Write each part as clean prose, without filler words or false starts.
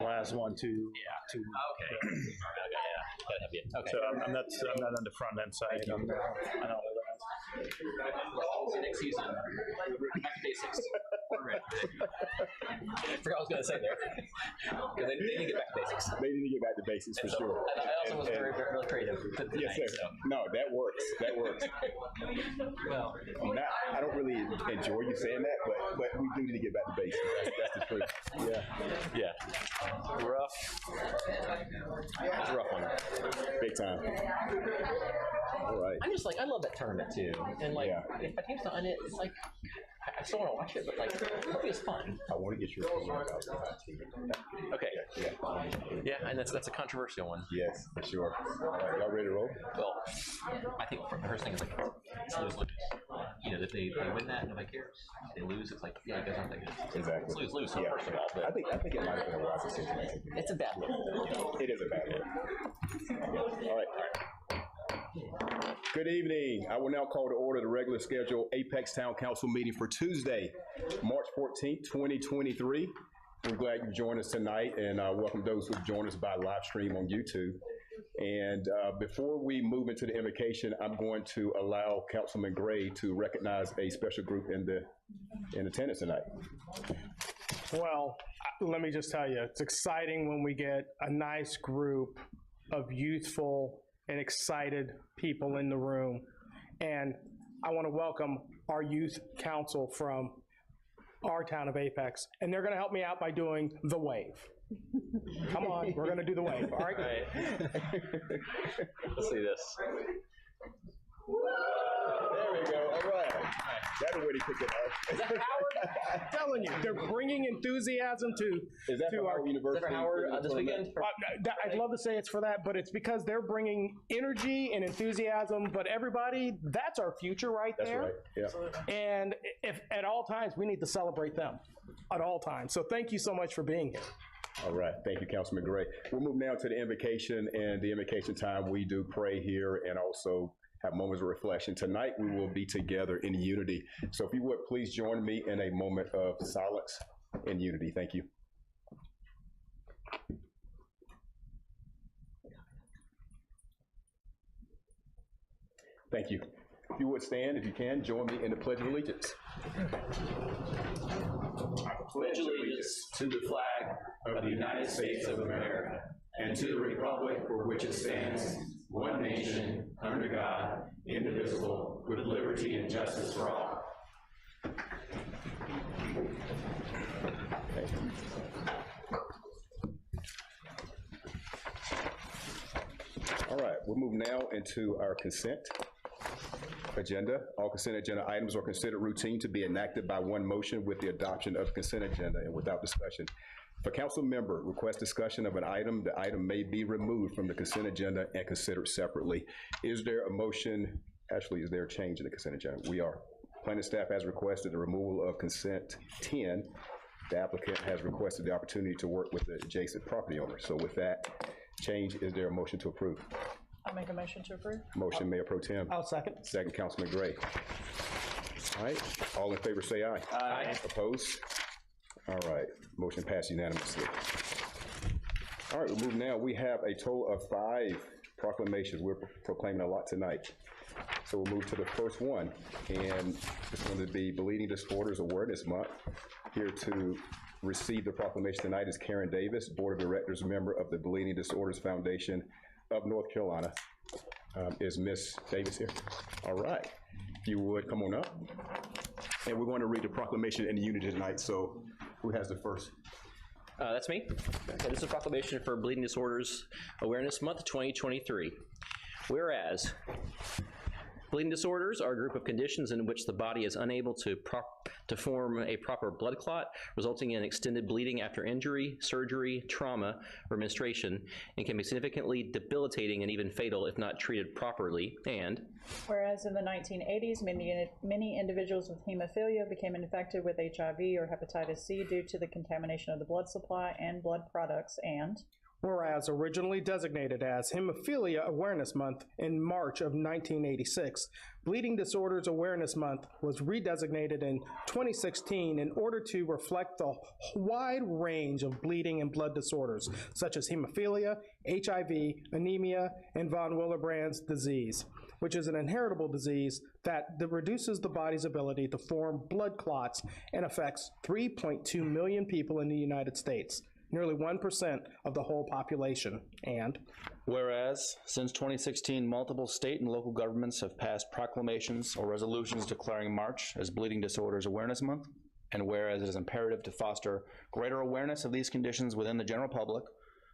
last one to. Okay. Okay. Yeah. Gotta have you. Okay. So I'm not on the front end side. I know that. Next season, back to basics. We're ready. I forgot what I was going to say there. Because they need to get back to basics. They need to get back to basics for sure. I also was very creative. Yes, sir. So. No, that works. That works. Well, I don't really enjoy you saying that, but we do need to get back to basics. That's the truth. Yeah. Rough. It's a rough one. Big time. All right. I love that tournament too. And if my team's not in it, it's like I still want to watch it, but like it was fun. I want to get your opinion about the team. Okay. Yeah, and that's a controversial one. Yes, for sure. All right, y'all ready to roll? Well, I think the first thing is like lose. If they win that, nobody cares. If they lose, it's like you guys aren't that good. Exactly. It's lose. So first of all, but I think it might have been a wise decision. It's a bad look. It is a bad look. All right. Good evening. I will now call to order the regular scheduled Apex Town Council meeting for Tuesday, March 14th, 2023. We're glad you joined us tonight, and welcome those who have joined us by live stream on YouTube. And before we move into the invocation, I'm going to allow Councilman Gray to recognize a special group in attendance tonight. Well, let me just tell you, it's exciting when we get a nice group of youthful and excited people in the room. And I want to welcome our youth council from our town of Apex. And they're going to help me out by doing the wave. Come on, we're going to do the wave, all right? All right. Let's see this. There we go. All right. That'll really kick it off. Is that Howard? I'm telling you, they're bringing enthusiasm to our university. Is that for Howard this weekend? I'd love to say it's for that, but it's because they're bringing energy and enthusiasm. But everybody, that's our future right there. That's right. Yeah. And if at all times, we need to celebrate them at all times. So thank you so much for being here. All right. Thank you, Councilman Gray. We'll move now to the invocation. And the invocation time, we do pray here and also have moments of reflection. Tonight, we will be together in unity. So if you would, please join me in a moment of silence and unity. Thank you. Thank you. If you would stand, if you can, join me in the Pledge of Allegiance. I pledge allegiance to the flag of the United States of America and to the republic for which it stands, one nation, under God, indivisible, with liberty and justice for all. Thank you. All right, we'll move now into our consent agenda. All consent agenda items are considered routine to be enacted by one motion with the adoption of consent agenda and without discussion. If a council member requests discussion of an item, the item may be removed from the consent agenda and considered separately. Is there a motion? Actually, is there a change in the consent agenda? We are. Planning staff has requested the removal of consent 10. The applicant has requested the opportunity to work with the adjacent property owner. So with that change, is there a motion to approve? I'll make a motion to approve. Motion, Mayor Pro Tem. I'll second. Second, Councilman Gray. All right, all in favor say aye. Aye. Opposed? All right, motion passed unanimously. All right, we'll move now. We have a total of 5 proclamations. We're proclaiming a lot tonight. So we'll move to the first one, and it's going to be Bleeding Disorders Awareness Month. Here to receive the proclamation tonight is Karen Davis, Board of Directors member of the Bleeding Disorders Foundation of North Carolina. Is Miss Davis here? All right, if you would come on up. And we're going to read the proclamation in unity tonight, so who has the first? That's me. Okay, this is a proclamation for Bleeding Disorders Awareness Month 2023. Whereas, bleeding disorders are a group of conditions in which the body is unable to form a proper blood clot, resulting in extended bleeding after injury, surgery, trauma, or menstruation, and can be significantly debilitating and even fatal if not treated properly. And whereas in the 1980s, many individuals with hemophilia became infected with HIV or hepatitis C due to the contamination of the blood supply and blood products. And Whereas originally designated as Hemophilia Awareness Month in March of 1986, Bleeding Disorders Awareness Month was redesignated in 2016 in order to reflect the wide range of bleeding and blood disorders, such as hemophilia, HIV, anemia, and von Willebrand's disease, which is an inheritable disease that reduces the body's ability to form blood clots and affects 3.2 million people in the United States, nearly 1% of the whole population. And whereas, since 2016, multiple state and local governments have passed proclamations or resolutions declaring March as Bleeding Disorders Awareness Month, and whereas it is imperative to foster greater awareness of these conditions within the general public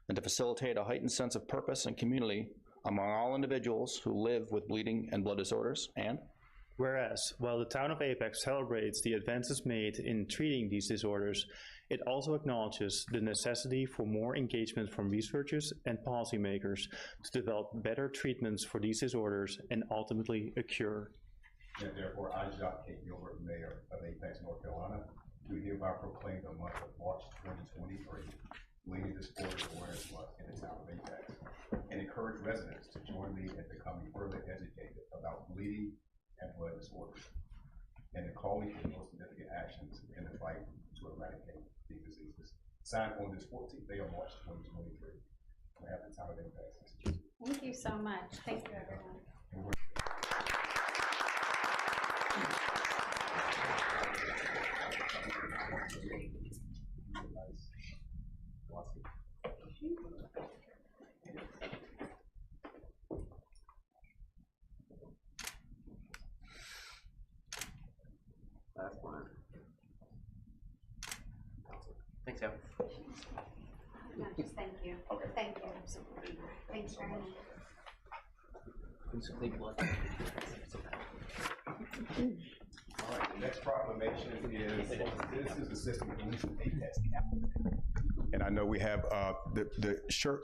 and to facilitate a heightened sense of purpose and community among all individuals who live with bleeding and blood disorders, and Whereas, while the town of Apex celebrates the advances made in treating these disorders, it also acknowledges the necessity for more engagement from researchers and policymakers to develop better treatments for these disorders and ultimately a cure. And therefore, I, Jacques K. Gilbert, Mayor of Apex, North Carolina, do hereby proclaim the month of March 2023 Bleeding Disorders Awareness Month in the town of Apex, and encourage residents to join me in becoming further educated about bleeding and blood disorders, and in calling for more significant actions in the fight to eradicate these diseases. Signed on this 14th day of March 2023. On behalf of the town of Apex. Thank you so much. Thank you, everyone. last one. Thanks, Al. No, just thank you. Okay. Thank you. Thanks very much. All right, the next proclamation is Citizens Assisting Police in Apex. And I know we have the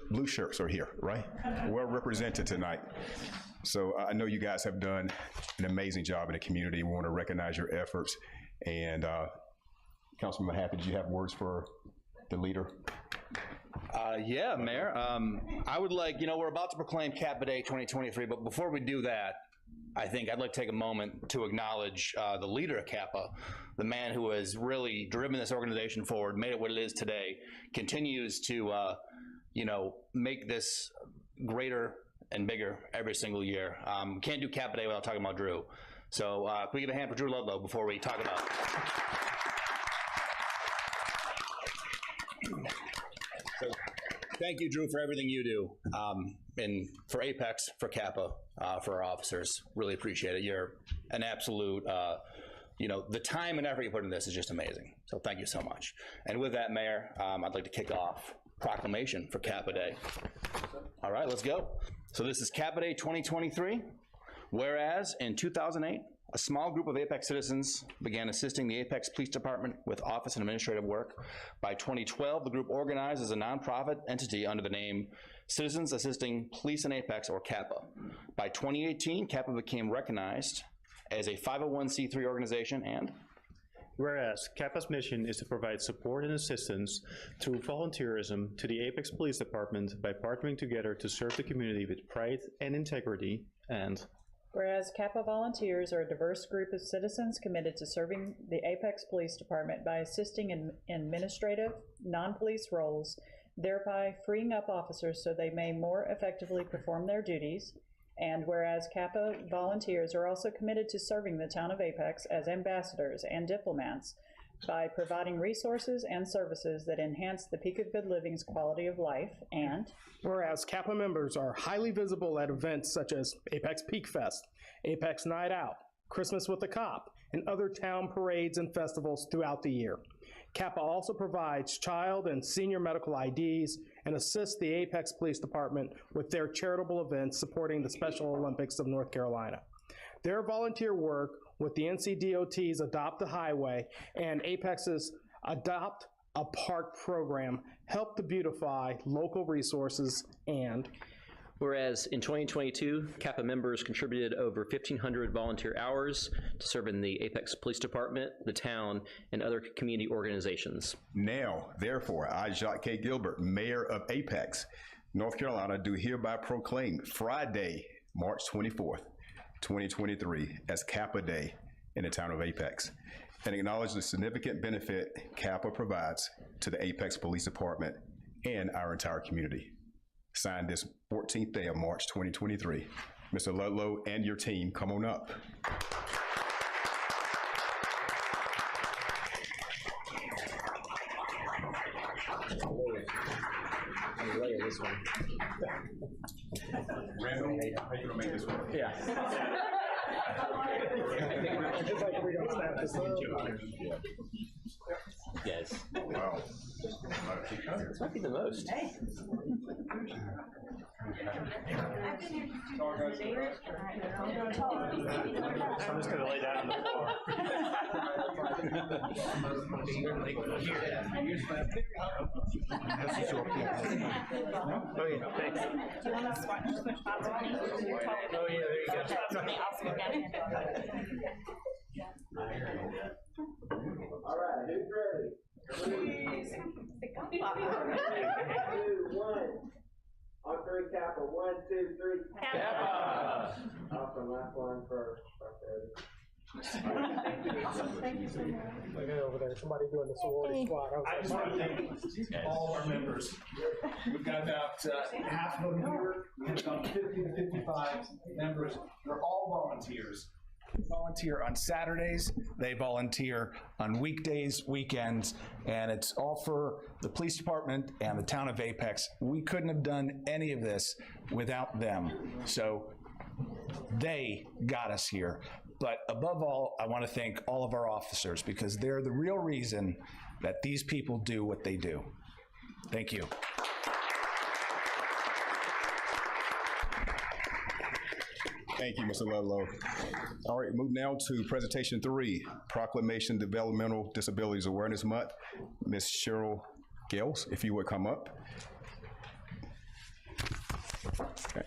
blue shirts are here, right? Well represented tonight. So I know you guys have done an amazing job in the community. We want to recognize your efforts. And Councilman Happy, did you have words for the leader? Yeah, Mayor. I would like, we're about to proclaim Kappa Day 2023, but before we do that, I think I'd like to take a moment to acknowledge the leader of Kappa, the man who has really driven this organization forward, made it what it is today, continues to, make this greater and bigger every single year. Can't do Kappa Day without talking about Drew. So can we give a hand for Drew Ludlow before we talk about So, thank you, Drew, for everything you do, and for Apex, for Kappa, for our officers. Really appreciate it. You're an absolute, the time and effort you put in this is just amazing. So thank you so much. And with that, Mayor, I'd like to kick off proclamation for Kappa Day. All right, let's go. So this is Kappa Day 2023. Whereas in 2008, a small group of Apex citizens began assisting the Apex Police Department with office and administrative work. By 2012, the group organized as a nonprofit entity under the name Citizens Assisting Police in Apex, or Kappa. By 2018, Kappa became recognized as a 501c3 organization, and whereas Kappa's mission is to provide support and assistance through volunteerism to the Apex Police Department by partnering together to serve the community with pride and integrity, and whereas Kappa volunteers are a diverse group of citizens committed to serving the Apex Police Department by assisting in administrative, non-police roles, thereby freeing up officers so they may more effectively perform their duties. And whereas Kappa volunteers are also committed to serving the town of Apex as ambassadors and diplomats by providing resources and services that enhance the Peak of Good Living's quality of life. And whereas Kappa members are highly visible at events such as Apex Peak Fest, Apex Night Out, Christmas with the Cop, and other town parades and festivals throughout the year. Kappa also provides child and senior medical IDs and assists the Apex Police Department with their charitable events supporting the Special Olympics of North Carolina. Their volunteer work with the NCDOT's Adopt a Highway and Apex's Adopt a Park program help to beautify local resources. And Whereas in 2022, CAPA members contributed over 1,500 volunteer hours to serve in the Apex Police Department, the town, and other community organizations. Now, therefore, I, Jacques K. Gilbert, Mayor of Apex, North Carolina, do hereby proclaim Friday, March 24th, 2023, as CAPA Day in the town of Apex, and acknowledge the significant benefit CAPA provides to the Apex Police Department and our entire community. Signed this 14th day of March 2023. Mr. Ludlow and your team, come on up. This one. Randall, how you gonna make this work? Yeah. Yes. Wow. This might be the most. I'm just going to lay down on the floor. Oh, yeah, thanks. Do you want to switch spots with me? Oh, yeah, there you go. I'll swing down here. All right, who's ready? 3, 2, 1. On 3, Kappa. 1, 2, 3. Kappa. Awesome, last one first. Thank you so much. Look at over there, somebody doing the sorority squad. I just want to thank all our members. We've got about half of them here, and about 50 to 55 members. They're all volunteers. They volunteer on Saturdays, they volunteer on weekdays, weekends, and it's all for the police department and the town of Apex. We couldn't have done any of this without them. So they got us here. But above all, I want to thank all of our officers because they're the real reason that these people do what they do. Thank you. Thank you, Mr. Ludlow. All right, move now to presentation 3, Proclamation Developmental Disabilities Awareness Month. Ms. Cheryl Gales, if you would come up. Okay.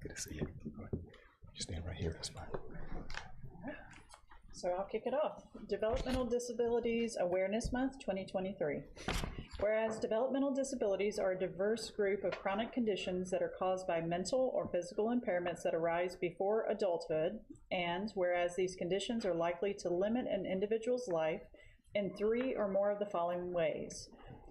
Good to see you. You stand right here, that's fine. So I'll kick it off. Developmental Disabilities Awareness Month 2023. Whereas developmental disabilities are a diverse group of chronic conditions that are caused by mental or physical impairments that arise before adulthood, and whereas these conditions are likely to limit an individual's life in 3 or more of the following ways: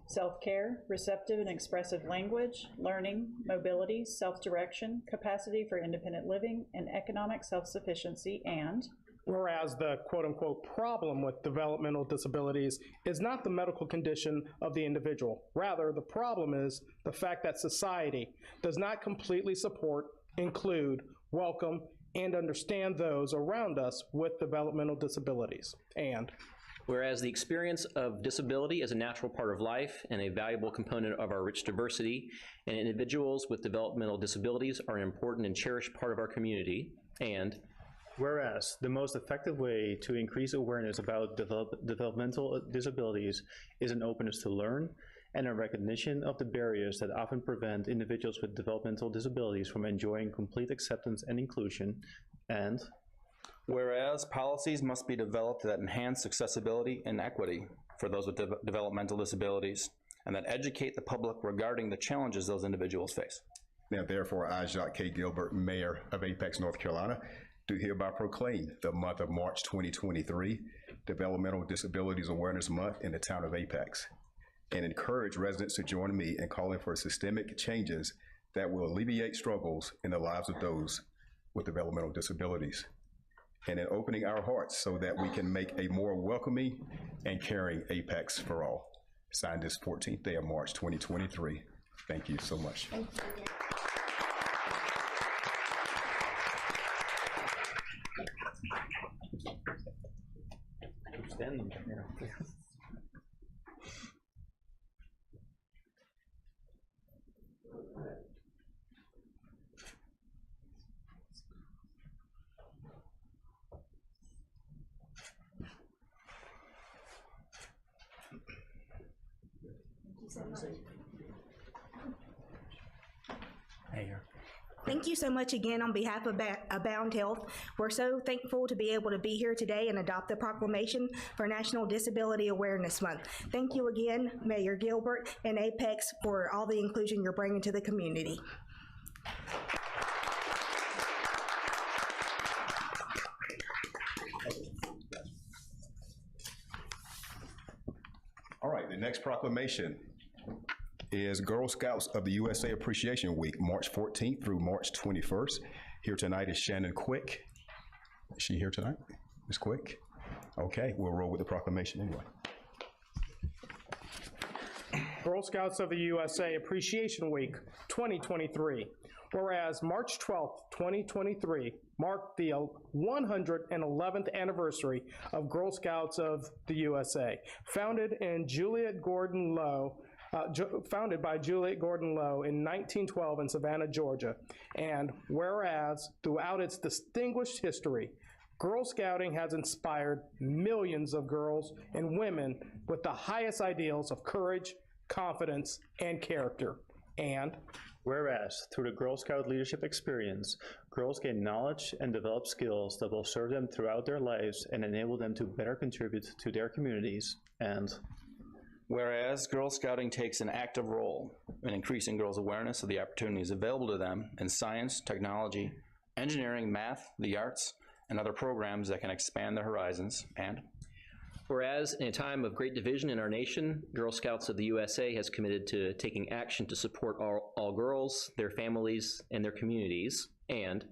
self-care, receptive and expressive language, learning, mobility, self-direction, capacity for independent living, and economic self-sufficiency, and Whereas the quote-unquote problem with developmental disabilities is not the medical condition of the individual. Rather, the problem is the fact that society does not completely support, include, welcome, and understand those around us with developmental disabilities. And whereas the experience of disability is a natural part of life and a valuable component of our rich diversity, and individuals with developmental disabilities are an important and cherished part of our community, and whereas the most effective way to increase awareness about developmental disabilities is an openness to learn and a recognition of the barriers that often prevent individuals with developmental disabilities from enjoying complete acceptance and inclusion, and whereas policies must be developed that enhance accessibility and equity for those with developmental disabilities, and that educate the public regarding the challenges those individuals face. Now, therefore, I, Jacques K. Gilbert, Mayor of Apex, North Carolina, do hereby proclaim the month of March 2023 Developmental Disabilities Awareness Month in the town of Apex, and encourage residents to join me in calling for systemic changes that will alleviate struggles in the lives of those with developmental disabilities, and in opening our hearts so that we can make a more welcoming and caring Apex for all. Signed this 14th day of March 2023. Thank you so much. Thank you. Mayor. Thank you so much again on behalf of Abound Health. We're so thankful to be able to be here today and adopt the proclamation for National Disability Awareness Month. Thank you again, Mayor Gilbert and Apex, for all the inclusion you're bringing to the community. All right, the next proclamation is Girl Scouts of the USA Appreciation Week, March 14th through March 21st. Here tonight is Shannon Quick. Is she here tonight? Ms. Quick? Okay, we'll roll with the proclamation anyway. Girl Scouts of the USA Appreciation Week 2023. Whereas March 12th, 2023 marked the 111th anniversary of Girl Scouts of the USA, founded by Juliet Gordon Low in 1912 in Savannah, Georgia. And whereas throughout its distinguished history, Girl Scouting has inspired millions of girls and women with the highest ideals of courage, confidence, and character. And whereas, through the Girl Scout leadership experience, girls gain knowledge and develop skills that will serve them throughout their lives and enable them to better contribute to their communities. And whereas Girl Scouting takes an active role in increasing girls' awareness of the opportunities available to them in science, technology, engineering, math, the arts, and other programs that can expand their horizons. And whereas, in a time of great division in our nation, Girl Scouts of the USA has committed to taking action to support all girls, their families, and their communities. And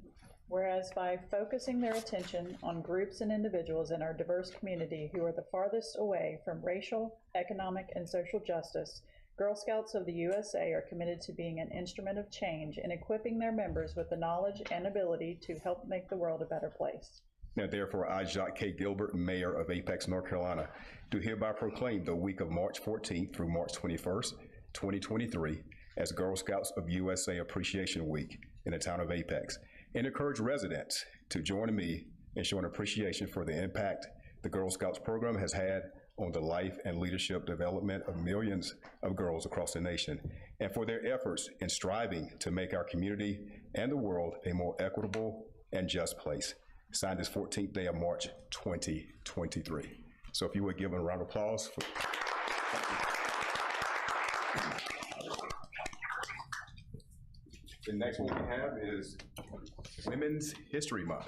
whereas by focusing their attention on groups and individuals in our diverse community who are the farthest away from racial, economic, and social justice, Girl Scouts of the USA are committed to being an instrument of change and equipping their members with the knowledge and ability to help make the world a better place. Now, therefore, I, Jacques K. Gilbert, Mayor of Apex, North Carolina, do hereby proclaim the week of March 14th through March 21st, 2023, as Girl Scouts of USA Appreciation Week in the town of Apex, and encourage residents to join me in showing appreciation for the impact the Girl Scouts program has had on the life and leadership development of millions of girls across the nation, and for their efforts in striving to make our community and the world a more equitable and just place. Signed this 14th day of March 2023. So if you would give them a round of applause. The next one we have is Women's History Month.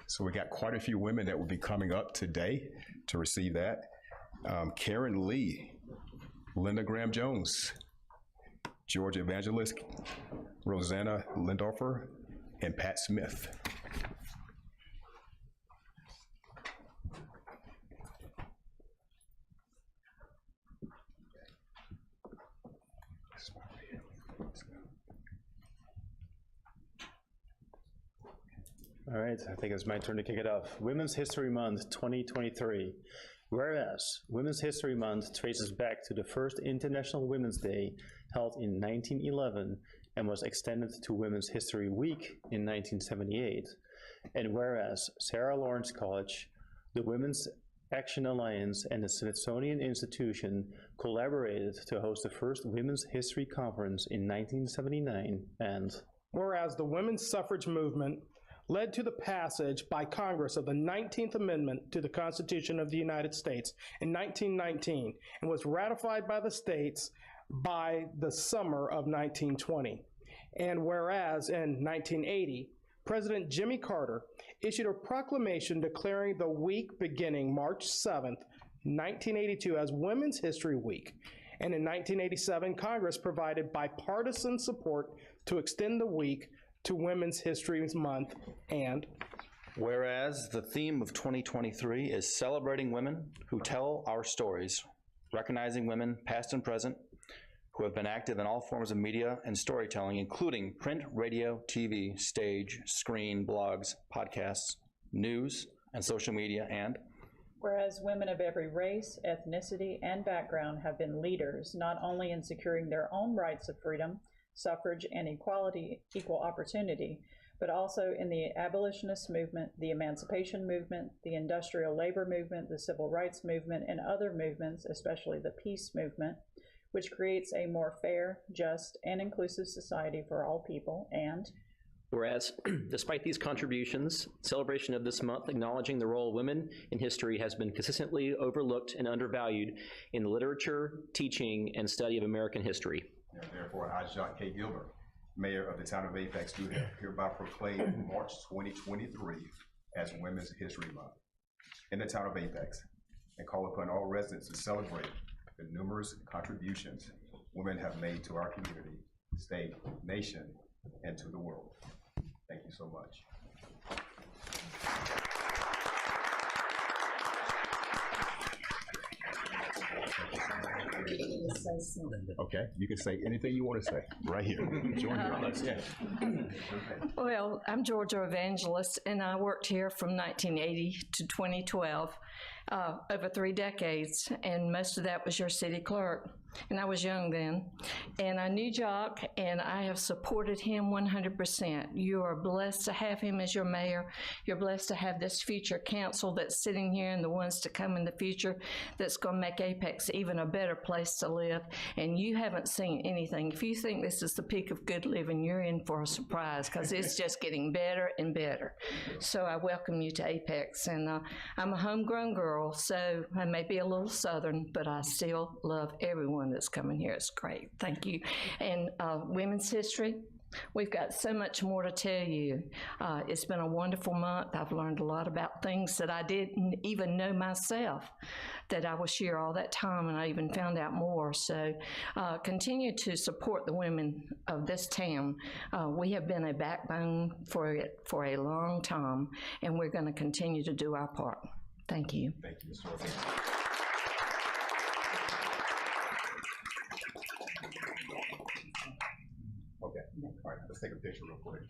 So we got quite a few women that will be coming up today to receive that. Karen Lee, Linda Graham Jones, Georgia Evangelist, Rosanna Lindorfer, and Pat Smith. all right, I think it's my turn to kick it off. Women's History Month 2023. Whereas Women's History Month traces back to the first International Women's Day held in 1911 and was extended to Women's History Week in 1978. And whereas Sarah Lawrence College, the Women's Action Alliance, and the Smithsonian Institution collaborated to host the first Women's History Conference in 1979. And whereas the women's suffrage movement led to the passage by Congress of the 19th Amendment to the Constitution of the United States in 1919 and was ratified by the states by the summer of 1920. And whereas in 1980, President Jimmy Carter issued a proclamation declaring the week beginning March 7th, 1982 as Women's History Week. And in 1987, Congress provided bipartisan support to extend the week to Women's History Month. And whereas the theme of 2023 is celebrating women who tell our stories, recognizing women past and present who have been active in all forms of media and storytelling, including print, radio, TV, stage, screen, blogs, podcasts, news, and social media. And whereas women of every race, ethnicity, and background have been leaders, not only in securing their own rights of freedom, suffrage, and equal opportunity, but also in the abolitionist movement, the emancipation movement, the industrial labor movement, the civil rights movement, and other movements, especially the peace movement. which creates a more fair, just, and inclusive society for all people, and whereas, despite these contributions, celebration of this month acknowledging the role of women in history has been consistently overlooked and undervalued in the literature, teaching, and study of American history. Therefore, I, Jacques K. Gilbert, Mayor of the Town of Apex, do hereby proclaim March 2023 as Women's History Month in the Town of Apex, and call upon all residents to celebrate the numerous contributions women have made to our community, state, nation, and to the world. Thank you so much. Okay, you can say anything you want to say right here. Join here. Well, I'm Georgia Evangelist, and I worked here from 1980 to 2012, over 3 decades, and most of that was your city clerk. And I was young then. And I knew Jock, and I have supported him 100%. You are blessed to have him as your mayor. You're blessed to have this future council that's sitting here and the ones to come in the future that's going to make Apex even a better place to live. And you haven't seen anything. If you think this is the peak of good living, you're in for a surprise, because it's just getting better and better. So I welcome you to Apex. And I'm a homegrown girl, so I may be a little Southern, but I still love everyone that's coming here. It's great. Thank you. And Women's History, we've got so much more to tell you. It's been a wonderful month. I've learned a lot about things that I didn't even know myself, that I was here all that time, and I even found out more. So continue to support the women of this town. We have been a backbone for it for a long time, and we're going to continue to do our part. Thank you. Thank you, Ms. Orban. Okay, all right, let's take a picture real quick.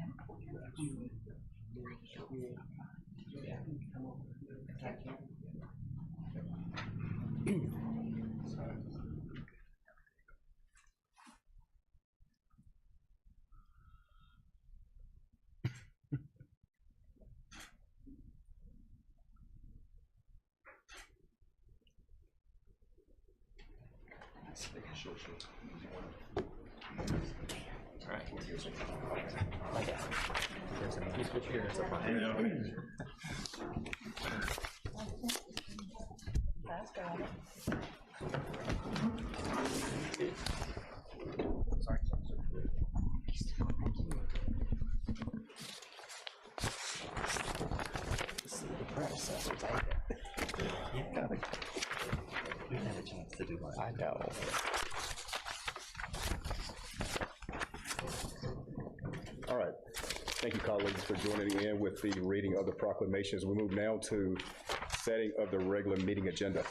I know. All right. Thank you, colleagues, for joining in with the reading of the proclamations. We move now to setting of the regular meeting agenda.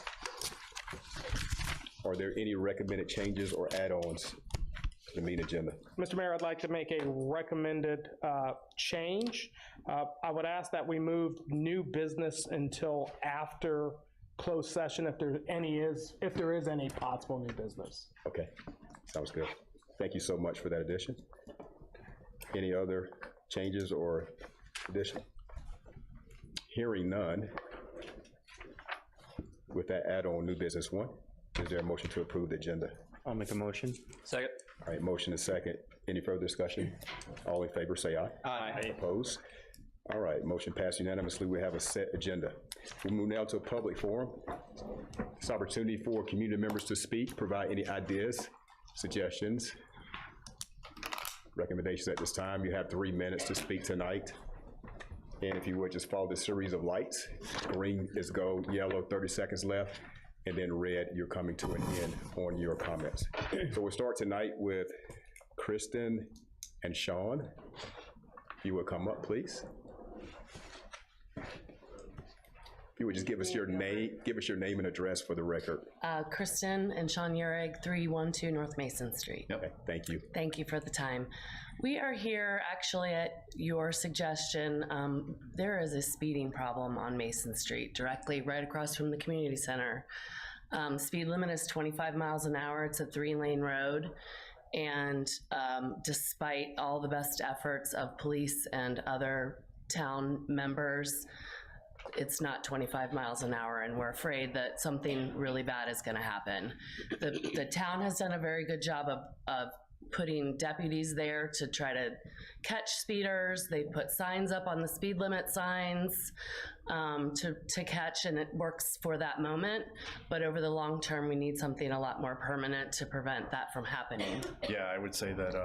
Are there any recommended changes or add-ons to the meeting agenda? Mr. Mayor, I'd like to make a recommended change. I would ask that we move new business until after closed session, if there is any possible new business. Okay, sounds good. Thank you so much for that addition. Any other changes or addition? Hearing none. With that add-on, new business 1, is there a motion to approve the agenda? I'll make a motion. Second. All right, motion is second. Any further discussion? All in favor, say aye. Aye. Opposed? All right, motion passed unanimously. We have a set agenda. We'll move now to a public forum. This opportunity for community members to speak, provide any ideas, suggestions, recommendations at this time. You have 3 minutes to speak tonight. And if you would, just follow the series of lights. Green is go, yellow, 30 seconds left, and then red, you're coming to an end on your comments. So we'll start tonight with Kristen and Sean. If you would come up, please. If you would just give us your name and address for the record. Kristen and Sean Urig, 312 North Mason Street. Okay, thank you. Thank you for the time. We are here actually at your suggestion. There is a speeding problem on Mason Street, directly right across from the community center. Speed limit is 25 miles an hour. It's a 3-lane road. And despite all the best efforts of police and other town members, it's not 25 miles an hour, and we're afraid that something really bad is going to happen. The town has done a very good job of putting deputies there to try to catch speeders. They put signs up on the speed limit signs to catch, and it works for that moment. But over the long term, we need something a lot more permanent to prevent that from happening. Yeah, I would say that,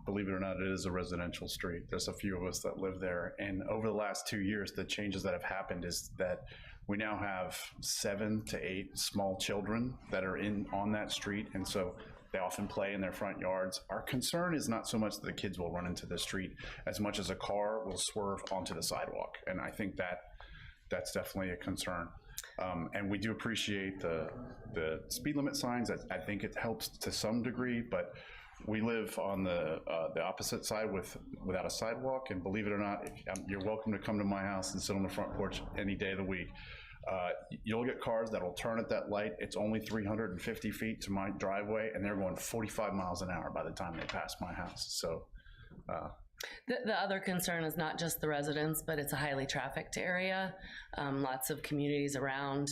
believe it or not, it is a residential street. There's a few of us that live there. And over the last 2 years, the changes that have happened is that we now have 7 to 8 small children that are on that street. And so they often play in their front yards. Our concern is not so much that the kids will run into the street as much as a car will swerve onto the sidewalk. And I think that's definitely a concern. And we do appreciate the speed limit signs. I think it helps to some degree, but we live on the opposite side without a sidewalk, and believe it or not, you're welcome to come to my house and sit on the front porch any day of the week. You'll get cars that will turn at that light. It's only 350 feet to my driveway, and they're going 45 miles an hour by the time they pass my house. So. The other concern is not just the residents, but it's a highly trafficked area. Lots of communities around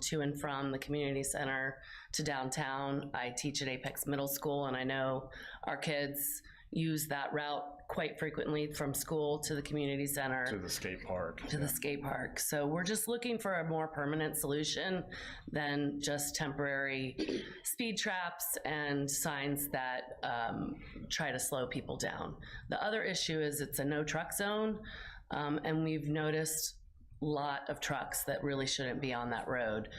to and from the community center to downtown. I teach at Apex Middle School, and I know our kids use that route quite frequently from school to the community center. To the skate park. To the skate park. So we're just looking for a more permanent solution than just temporary speed traps and signs that try to slow people down. The other issue is it's a no truck zone, and we've noticed a lot of trucks that really shouldn't be on that road.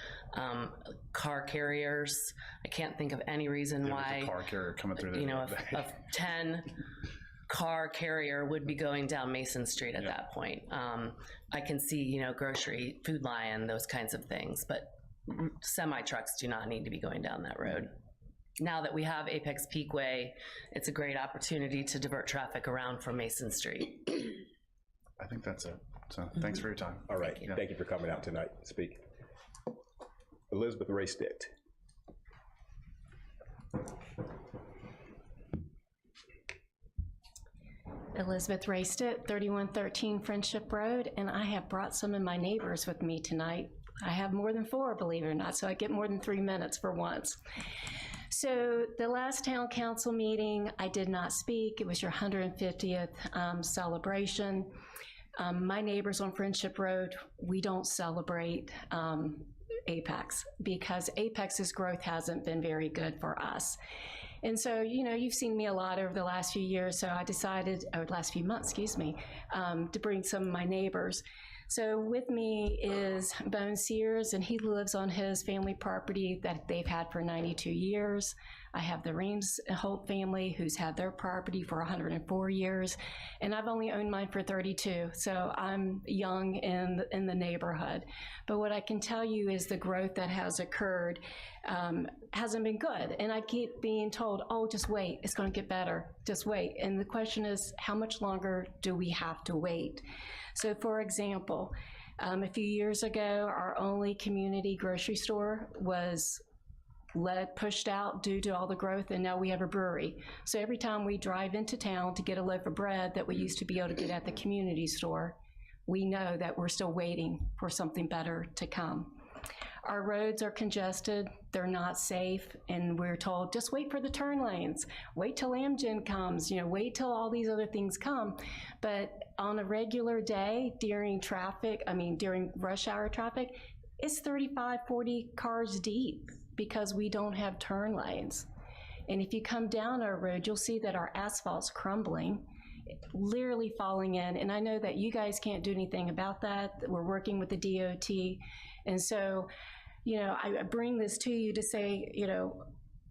Car carriers, I can't think of any reason why a car carrier coming through there. A 10 car carrier would be going down Mason Street at that point. I can see, grocery, Food Lion, those kinds of things, but semi trucks do not need to be going down that road. Now that we have Apex Peakway, it's a great opportunity to divert traffic around from Mason Street. I think that's it. So thanks for your time. All right. Thank you for coming out tonight to speak. Elizabeth Raystitt. Elizabeth Raystitt, 3113 Friendship Road, and I have brought some of my neighbors with me tonight. I have more than 4, believe it or not, so I get more than 3 minutes for once. So the last town council meeting, I did not speak. It was your 150th celebration. My neighbors on Friendship Road, we don't celebrate Apex because Apex's growth hasn't been very good for us. And so, you've seen me a lot over the last few years, so I decided, or last few months, to bring some of my neighbors. So with me is Bone Sears, and he lives on his family property that they've had for 92 years. I have the Reams Holt family, who's had their property for 104 years, and I've only owned mine for 32, so I'm young in the neighborhood. But what I can tell you is the growth that has occurred hasn't been good, and I keep being told, oh, just wait, it's going to get better, just wait. And the question is, how much longer do we have to wait? So for example, a few years ago, our only community grocery store was pushed out due to all the growth, and now we have a brewery. So every time we drive into town to get a loaf of bread that we used to be able to get at the community store, we know that we're still waiting for something better to come. Our roads are congested, they're not safe, and we're told, just wait for the turn lanes, wait till Amgen comes, wait till all these other things come. But on a regular day during rush hour traffic, it's 35, 40 cars deep because we don't have turn lanes. And if you come down our road, you'll see that our asphalt's crumbling, literally falling in. And I know that you guys can't do anything about that. We're working with the DOT. And so, I bring this to you to say,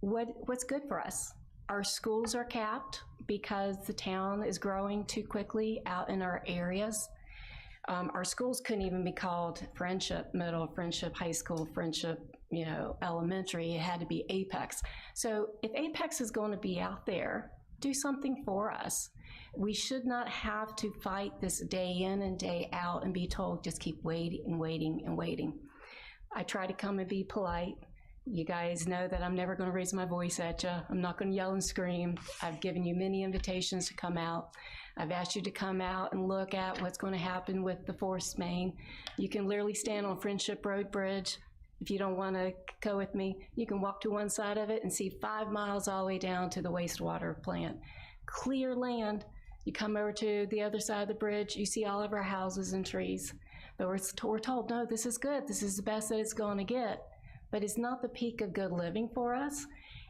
what's good for us? Our schools are capped because the town is growing too quickly out in our areas. Our schools couldn't even be called Friendship Middle, Friendship High School, Friendship, Elementary. It had to be Apex. So if Apex is going to be out there, do something for us. We should not have to fight this day in and day out and be told, just keep waiting and waiting and waiting. I try to come and be polite. You guys know that I'm never going to raise my voice at you. I'm not going to yell and scream. I've given you many invitations to come out. I've asked you to come out and look at what's going to happen with the force main. You can literally stand on Friendship Road Bridge. If you don't want to go with me, you can walk to one side of it and see 5 miles all the way down to the wastewater plant. Clear land. You come over to the other side of the bridge, you see all of our houses and trees. But we're told, no, this is good. This is the best that it's going to get. But it's not the peak of good living for us.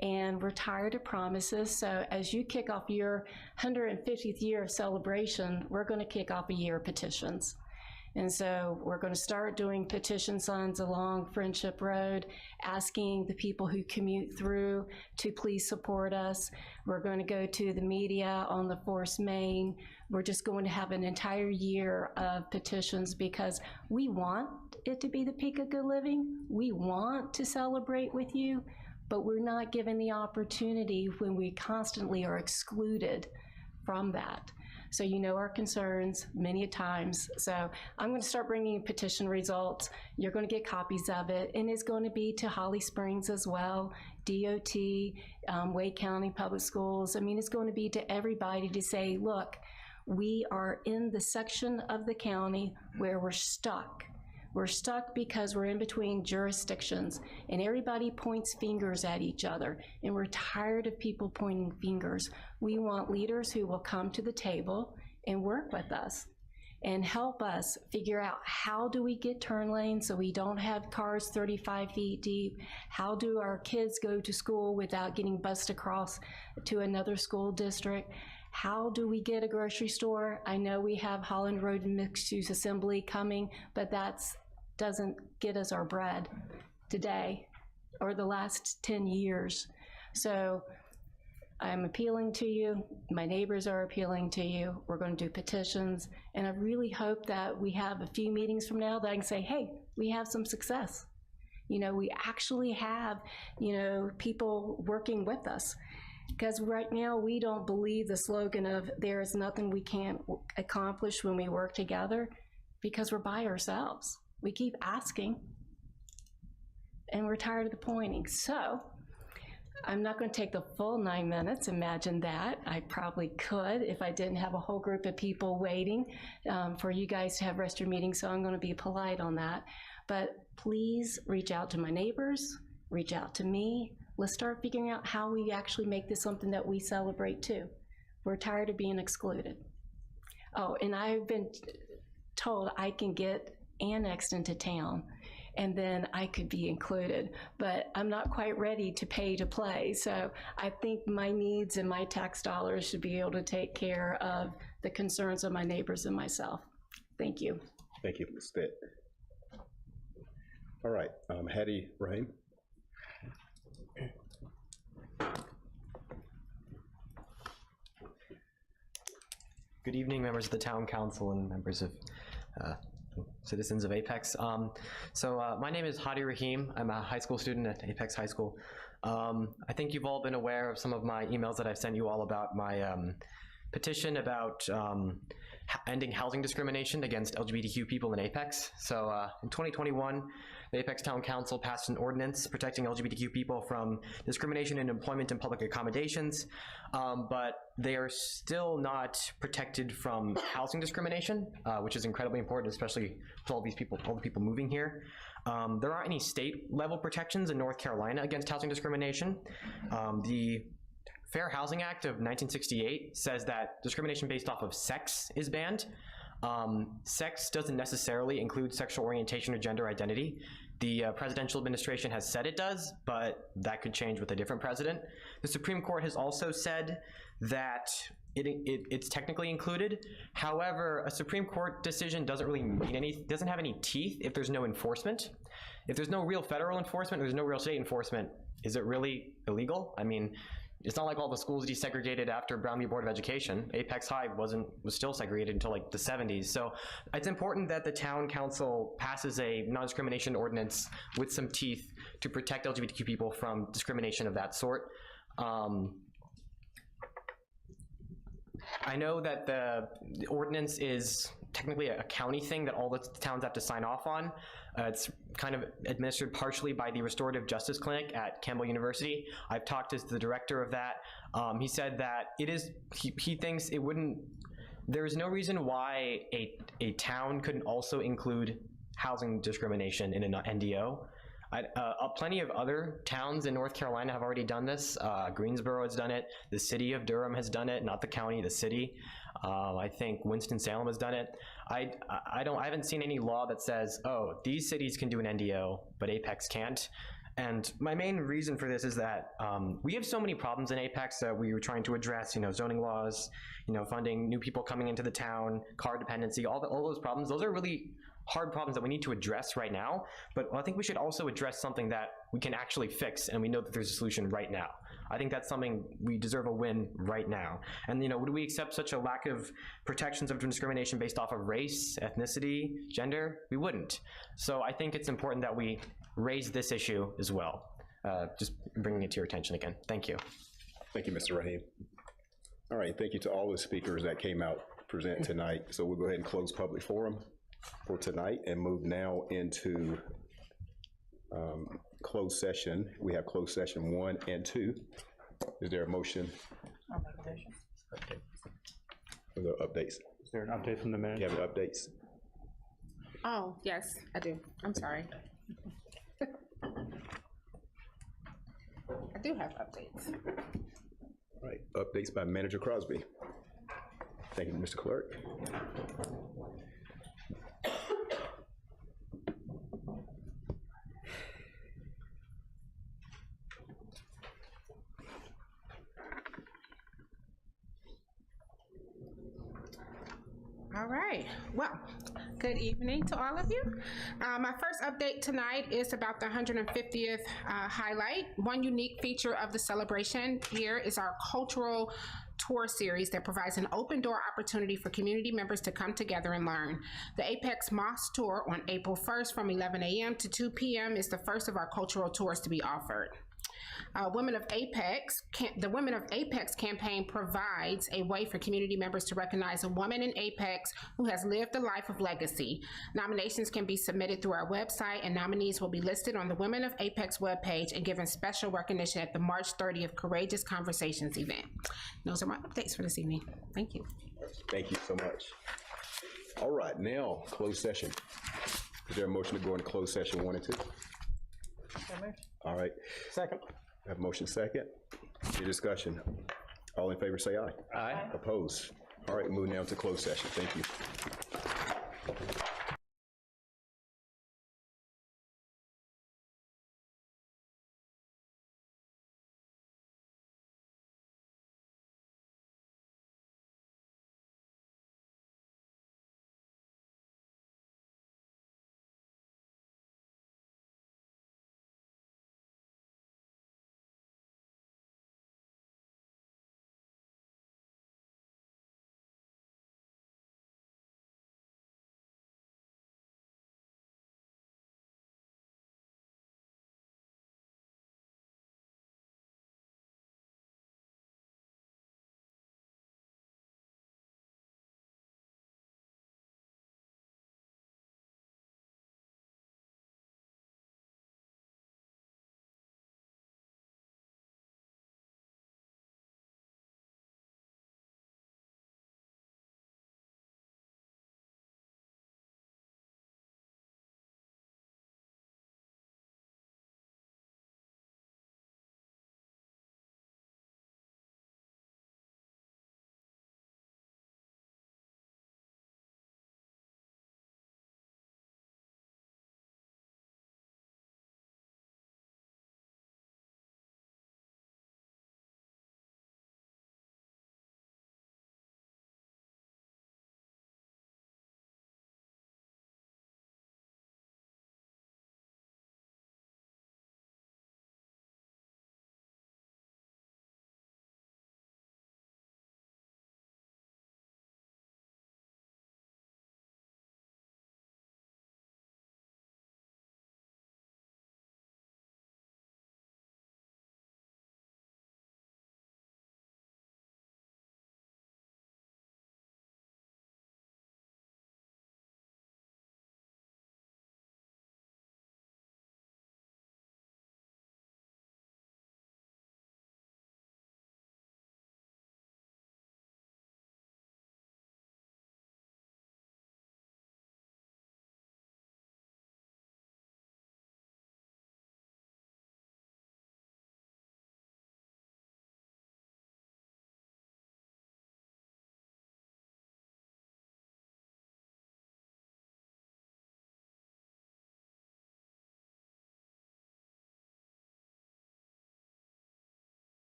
And we're tired of promises. So as you kick off your 150th year of celebration, we're going to kick off a year of petitions. And so we're going to start doing petition signs along Friendship Road, asking the people who commute through to please support us. We're going to go to the media on the force main. We're just going to have an entire year of petitions because we want it to be the peak of good living. We want to celebrate with you, but we're not given the opportunity when we constantly are excluded from that. So you know our concerns many times. So I'm going to start bringing you petition results. You're going to get copies of it, and it's going to be to Holly Springs as well, DOT, Wade County Public Schools. I mean, it's going to be to everybody to say, look, we are in the section of the county where we're stuck. We're stuck because we're in between jurisdictions, and everybody points fingers at each other, and we're tired of people pointing fingers. We want leaders who will come to the table and work with us and help us figure out how do we get turn lanes so we don't have cars 35 feet deep? How do our kids go to school without getting bussed across to another school district? How do we get a grocery store? I know we have Holland Road Mixed-Use Assembly coming, but that doesn't get us our bread today or the last 10 years. So I'm appealing to you. My neighbors are appealing to you. We're going to do petitions, and I really hope that we have a few meetings from now that I can say, hey, we have some success. You know, we actually have, you know, people working with us. Because right now we don't believe the slogan of there is nothing we can't accomplish when we work together, because we're by ourselves. We keep asking, and we're tired of the pointing. So I'm not going to take the full 9 minutes. Imagine that. I probably could if I didn't have a whole group of people waiting for you guys to have rest your meeting, so I'm going to be polite on that. But please reach out to my neighbors, reach out to me. Let's start figuring out how we actually make this something that we celebrate too. We're tired of being excluded. Oh, and I've been told I can get annexed into town and then I could be included, but I'm not quite ready to pay to play. So I think my needs and my tax dollars should be able to take care of the concerns of my neighbors and myself. Thank you. Thank you, Ms. Stitt. All right, Hattie Rahim. Good evening, members of the Town Council and members of citizens of Apex. My name is Hadi Rahim. I'm a high school student at Apex High School. I think you've all been aware of some of my emails that I've sent you all about my petition about ending housing discrimination against LGBTQ people in Apex. So in 2021, the Apex Town Council passed an ordinance protecting LGBTQ people from discrimination in employment and public accommodations, but they are still not protected from housing discrimination, which is incredibly important, especially to all the people moving here. There aren't any state-level protections in North Carolina against housing discrimination. The Fair Housing Act of 1968 says that discrimination based off of sex is banned. Sex doesn't necessarily include sexual orientation or gender identity. The presidential administration has said it does, but that could change with a different president. The Supreme Court has also said that it's technically included. However, a Supreme Court decision doesn't really mean doesn't have any teeth if there's no enforcement. If there's no real federal enforcement, there's no real state enforcement, is it really illegal? I mean, it's not like all the schools desegregated after Brown v. Board of Education. Apex High was still segregated until like the 70s. So it's important that the town council passes a non-discrimination ordinance with some teeth to protect LGBTQ people from discrimination of that sort. I know that the ordinance is technically a county thing that all the towns have to sign off on. It's kind of administered partially by the Restorative Justice Clinic at Campbell University. I've talked to the director of that. He said that he thinks it wouldn't there's no reason why a town couldn't also include housing discrimination in an NDO. Plenty of other towns in North Carolina have already done this. Greensboro has done it. The city of Durham has done it, not the county, the city. I think Winston-Salem has done it. I haven't seen any law that says, oh, these cities can do an NDO, but Apex can't. And my main reason for this is that we have so many problems in Apex that we were trying to address, zoning laws, funding new people coming into the town, car dependency, all those problems. Those are really hard problems that we need to address right now, but I think we should also address something that we can actually fix, and we know that there's a solution right now. I think that's something we deserve a win right now. And would we accept such a lack of protections of discrimination based off of race, ethnicity, gender? We wouldn't. So I think it's important that we raise this issue as well. Just bringing it to your attention again. Thank you. Thank you, Mr. Rahim. All right, thank you to all the speakers that came out present tonight. So we'll go ahead and close public forum for tonight and move now into closed session. We have closed session 1 and 2. Is there a motion? I'll make a motion. Okay. Are there updates? Is there an update from the Do manager? you have any updates? Oh, yes, I do. I'm sorry. I do have updates. All right, updates by Manager Crosby. Thank you, Mr. Clerk. All right. Well, good evening to all of you. My first update tonight is about the 150th highlight. One unique feature of the celebration here is our cultural tour series that provides an open door opportunity for community members to come together and learn. The Apex Mosque Tour on April 1st from 11 a.m. to 2 p.m. is the first of our cultural tours to be offered. The Women of Apex campaign provides a way for community members to recognize a woman in Apex who has lived a life of legacy. Nominations can be submitted through our website, and nominees will be listed on the Women of Apex webpage and given special recognition at the March 30th Courageous Conversations event. Those are my updates for this evening. Thank you. Thank you so much. All right, now closed session. Is there a motion to go into closed session 1 and 2? All right. Second. I have motion second. Any discussion? All in favor say aye. Aye. Opposed? All right, moving now to closed session. Thank you.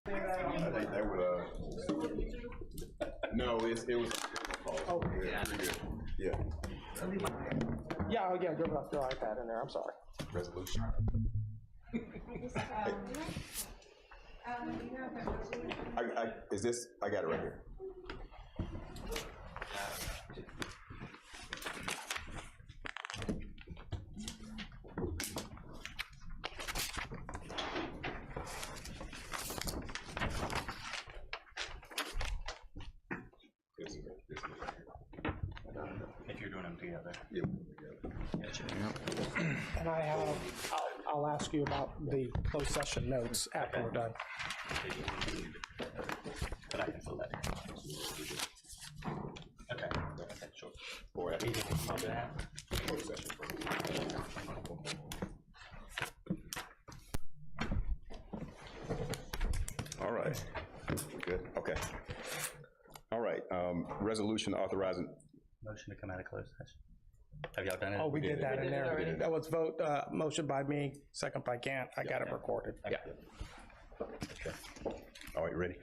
I think that would, no, it was false. Oh. Yeah, pretty good. Yeah. Yeah, go off your iPad in there, I'm sorry. Resolution. I got it right here. If you're doing them together. Yep. And I have, I'll ask you about the closed session notes after we're done. But I can fill that in. Okay. Sure. Or at Closed session. All right. Good. Okay. All right. Resolution authorizing. Motion to come out of closed session. Have y'all done it? Oh, we did that in there. That was vote, motion by me, second by Gant. I got it recorded. Yeah. All right, ready?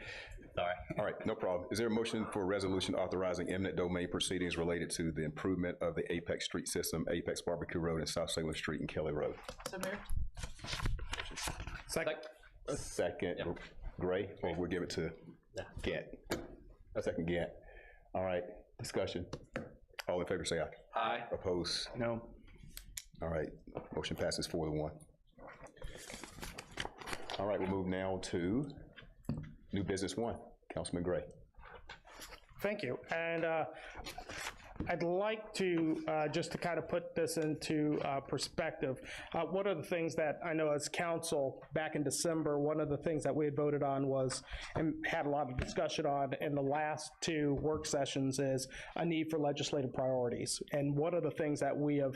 Sorry. All right, no problem. Is there a motion for a resolution authorizing eminent domain proceedings related to the improvement of the Apex Street system, Apex Barbecue Road and South Salem Street and Kelly Road? So moved. Second. Second, Gray, or we'll give it to Gant. A second, Gant. All right, discussion. All in favor, say aye. Aye. Opposed? No. All right, motion passes 4-1. All right, we'll move now to new business 1. Councilman Gray. Thank you. And I'd like to, just to kind of put this into perspective, one of the things that I know as council back in December, one of the things that we had voted on was, and had a lot of discussion on in the last 2 work sessions, is a need for legislative priorities. And one of the things that we have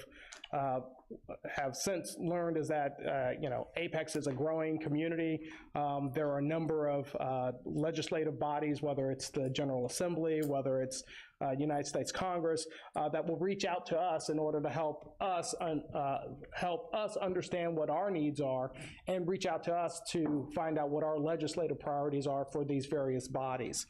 since learned is that, Apex is a growing community. There are a number of legislative bodies, whether it's the General Assembly, whether it's United States Congress, that will reach out to us in order to help us understand what our needs are and reach out to us to find out what our legislative priorities are for these various bodies.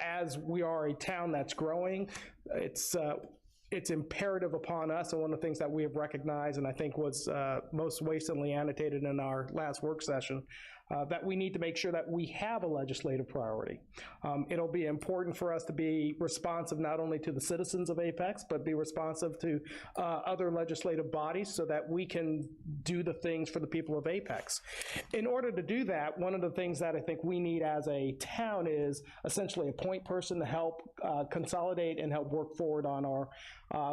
As we are a town that's growing, it's imperative upon us, and one of the things that we have recognized, and I think was most recently annotated in our last work session, that we need to make sure that we have a legislative priority. It'll be important for us to be responsive not only to the citizens of Apex, but be responsive to other legislative bodies so that we can do the things for the people of Apex. In order to do that, one of the things that I think we need as a town is essentially a point person to help consolidate and help work forward on our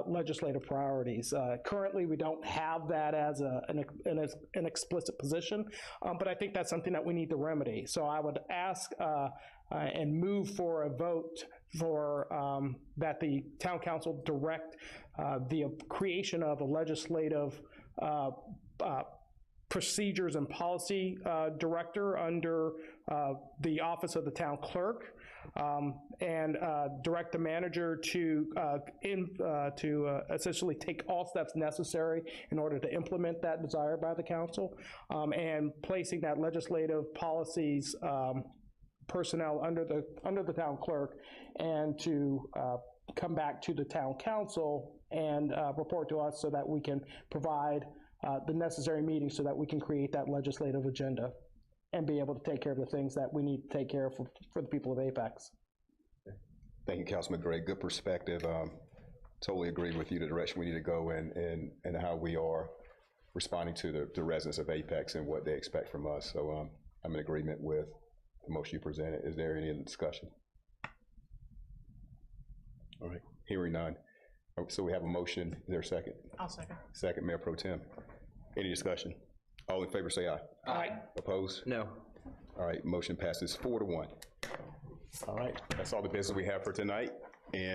legislative priorities. Currently, we don't have that as an explicit position, but I think that's something that we need to remedy. So I would ask and move for a vote for that the town council direct the creation of a legislative procedures and policy director under the office of the town clerk, and direct the manager to essentially take all steps necessary in order to implement that desire by the council, and placing that legislative policies personnel under the town clerk, and to come back to the town council and report to us so that we can provide the necessary meetings so that we can create that legislative agenda and be able to take care of the things that we need to take care of for the people of Apex. Thank you, Councilman Gray. Good perspective. Totally agree with you, the direction we need to go and how we are responding to the residents of Apex and what they expect from us. So I'm in agreement with the motion you presented. Is there any other discussion? All right, hearing none. So we have a motion. Is there a second? I'll second. Second, Mayor Pro Tem. Any discussion? All in favor say aye. Aye. Opposed? No. All right, motion passes 4-1. All right, that's all the business we have for tonight. And